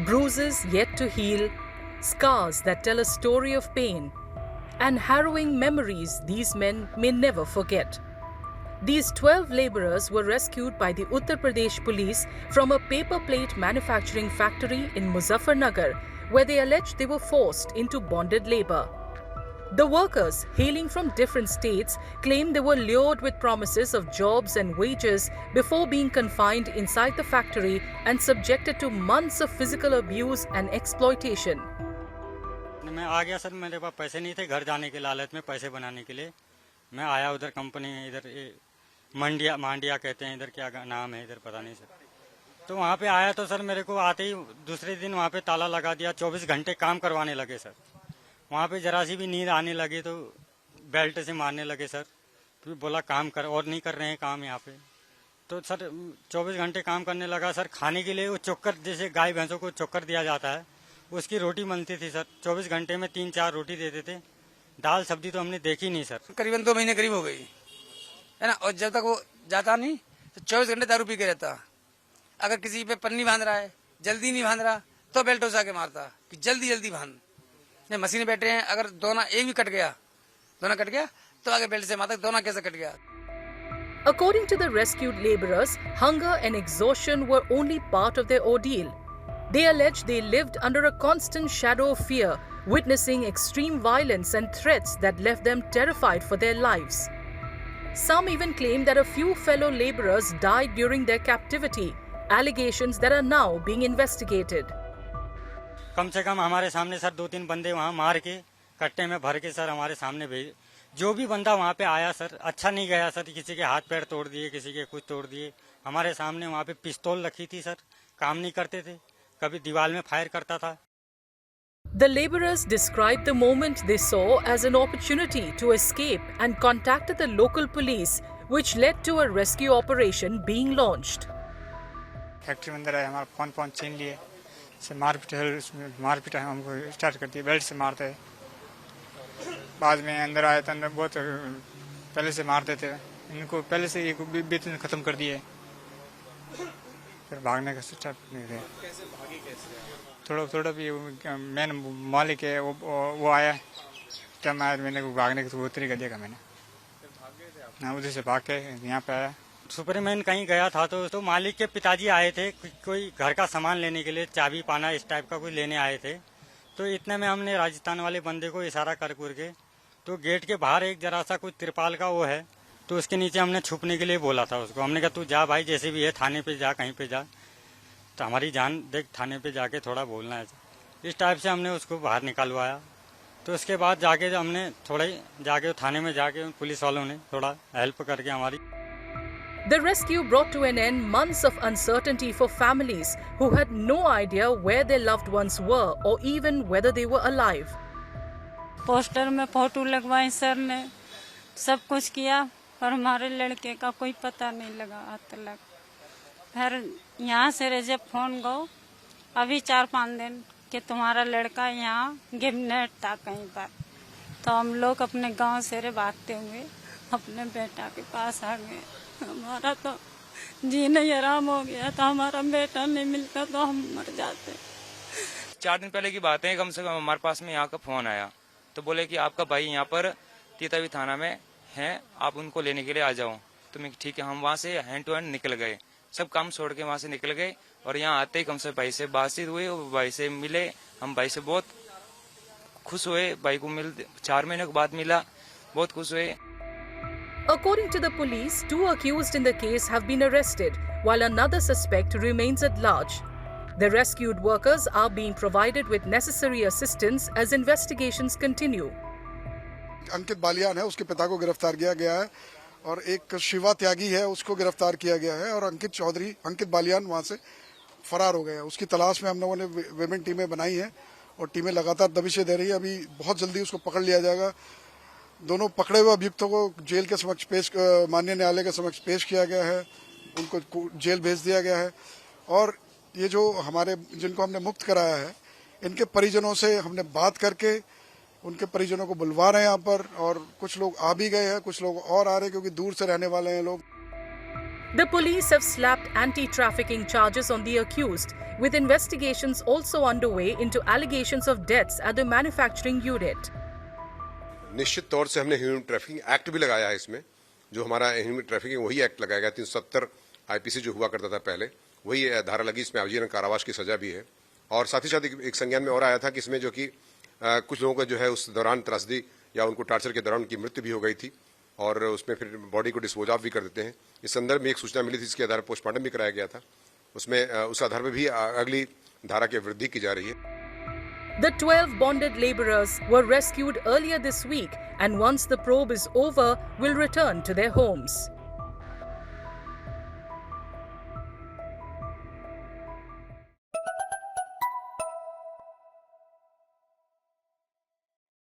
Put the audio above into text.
Bruises yet to heal, scars that tell a story of pain, and harrowing memories these men may never forget. These 12 labourers were rescued by the Uttar Pradesh police from a paper plate manufacturing factory in Muzaffarnagar, where they alleged they were forced into bonded labour. The workers, hailing from different states, claimed they were lured with promises of jobs and wages before being confined inside the factory and subjected to months of physical abuse and exploitation. मैं आ गया sir, मेरे पास पैसे नहीं थे घर जाने के लालच में, पैसे बनाने के लिए मैं आया उधर कंपनी में, इधर मांडिया कहते हैं, इधर क्या नाम है इधर पता नहीं सर। तो वहाँ पे आया तो सर मेरे को आते ही दूसरे दिन वहाँ पे ताला लगा दिया, 24 घंटे काम करवाने लगे सर। वहाँ पे जरा सी भी नींद आने लगी तो बेल्ट से मारने लगे सर। फिर बोला काम कर, और नहीं कर रहे हैं काम यहाँ पे। तो सर 24 घंटे काम करने लगा सर। खाने के लिए वो चोकर, जैसे गाय भैंसों को चोकर दिया जाता है, उसकी रोटी बनती थी सर। 24 घंटे में 3-4 रोटी देते थे, दाल सब्जी तो हमने देखी नहीं सर। करीबन 2 महीने करीब हो गई है ना। और जब तक वो जाता नहीं तो 24 घंटे दारू पी के रहता। अगर किसी पे पन्नी बांध रहा है, जल्दी नहीं बांध रहा तो बेल्ट उठा के मारता कि जल्दी जल्दी बांध। मशीन बैठे हैं, अगर दोना एक भी कट गया तो आगे बेल्ट से मारता, दोना कैसे कट गया। According to the rescued labourers, hunger and exhaustion were only part of their ordeal. They alleged they lived under a constant shadow of fear, witnessing extreme violence and threats that left them terrified for their lives. Some even claim that a few fellow labourers died during their captivity, allegations that are now being investigated. कम से कम हमारे सामने sir 2-3 बंदे वहाँ मार के कट्टे में भर के सर हमारे सामने भेजे। जो भी बंदा वहाँ पे आया सर अच्छा नहीं गया सर। किसी के हाथ पैर तोड़ दिए, किसी के कुछ तोड़ दिए। हमारे सामने वहाँ पे पिस्तौल रखी थी सर, काम नहीं करते थे, कभी दीवार में फायर करता था। The labourers described the moment they saw as an opportunity to escape and contacted the local police, which led to a rescue operation being launched. Factory में अंदर आए, हमारा फोन छीन लिए, से मारपीट हमको स्टार्ट कर दी, बेल्ट से मारते। बाद में अंदर आए तो अंदर बहुत पहले से मारते थे, इनको पहले से एक बेतन खत्म कर दिए। फिर भागने का स्टार्ट नहीं थे। थोड़ा भी मैन मालिक है वो आया, टाइम आया, मैंने भागने का तरीका देखा मैंने। हाँ, उधर से भाग के यहाँ पे आया। सुपरमैन कहीं गया था तो मालिक के पिताजी आए थे, कोई घर का सामान लेने के लिए, चाबी पाना इस टाइप का कुछ लेने आए थे। तो इतने में हमने राजस्थान वाले बंदे को इशारा कर के तो गेट के बाहर एक जरा सा कुछ तिरपाल का वो है, तो उसके नीचे हमने छुपने के लिए बोला था उसको। हमने कहा तू जा भाई, जैसे भी है थाने पे जा, कहीं पे जा, तो हमारी जान देख, थाने पे जाके थोड़ा बोलना है। इस टाइप से हमने उसको बाहर निकलवाया। तो उसके बाद जाके हमने थोड़ा ही जाके थाने में जाके पुलिस वालों ने थोड़ा हेल्प करके हमारी। The rescue brought to an end months of uncertainty for families who had no idea where their loved ones were or even whether they were alive. Poster में फोटो लगवाए सर ने, सब कुछ किया, पर हमारे लड़के का कोई पता नहीं लगा आज तक। फिर यहाँ से जब फोन गो अभी 4-5 दिन कि तुम्हारा लड़का यहाँ गिरनेट था कहीं पर, तो हम लोग अपने गांव से भागते हुए अपने बेटा के पास आ गए। हमारा तो जीना ही आराम हो गया था, हमारा बेटा नहीं मिलता तो हम मर जाते। 4 दिन पहले की बात है, कम से कम हमारे पास में यहाँ का फोन आया, तो बोले कि आपका भाई यहाँ पर तीतावी थाना में है, आप उनको लेने के लिए आ जाओ। तो मैं ठीक है, हम वहाँ से हैंड टू हैंड निकल गए, सब काम छोड़ के वहाँ से निकल गए। और यहाँ आते ही कम से भाई से बातचीत हुई, भाई से मिले, हम भाई से बहुत खुश हुए। भाई को 4 महीने के बाद मिला, बहुत खुश हुए। According to the police, 2 accused in the case have been arrested, while another suspect remains at large. The rescued workers are being provided with necessary assistance as investigations continue. अंकित बालियान है, उसके पिता को गिरफ्तार किया गया है, और एक शिवा त्यागी है, उसको गिरफ्तार किया गया है, और अंकित बालियान वहां से फरार हो गया। उसकी तलाश में हम लोगों ने विमेन टीमें बनाई हैं और टीमें लगातार दबिशें दे रही है। अभी बहुत जल्दी उसको पकड़ लिया जाएगा। दोनों पकड़े हुए अभियुक्तों को जेल के समक्ष माननीय न्यायालय के समक्ष पेश किया गया है, उनको जेल भेज दिया गया है। और ये जो जिनको हमने मुक्त कराया है, इनके परिजनों से हमने बात करके उनके परिजनों को बुलवा रहे हैं यहाँ पर, और कुछ लोग आ भी गए हैं, कुछ लोग और आ रहे हैं क्योंकि दूर से रहने वाले हैं लोग। The police have slapped anti-trafficking charges on the accused, with investigations also underway into allegations of deaths at the manufacturing unit. निश्चित तौर से हमने ह्यूमन ट्रैफिकिंग एक्ट भी लगाया है इसमें। जो हमारा ह्यूमन ट्रैफिकिंग वही एक्ट लगाया गया 370 आईपीसी जो हुआ करता था पहले, वही धारा लगी। इसमें आजीवन कारावास की सजा भी है। और साथ ही साथ एक संज्ञान में और आया था कि इसमें जो कि कुछ लोगों का जो है उस दौरान त्रासदी या उनको टार्चर के दौरान उनकी मृत्यु भी हो गई थी और उसमें फिर बॉडी को डिस्पोज ऑफ भी कर देते हैं। इस संदर्भ में एक सूचना मिली थी, इसके आधार पर पोस्टमार्टम भी कराया गया था। उसमें उस आधार पर भी अगली धारा की वृद्धि की जा रही है। The 12 bonded laborers were rescued earlier this week and once the probe is over will return to their homes.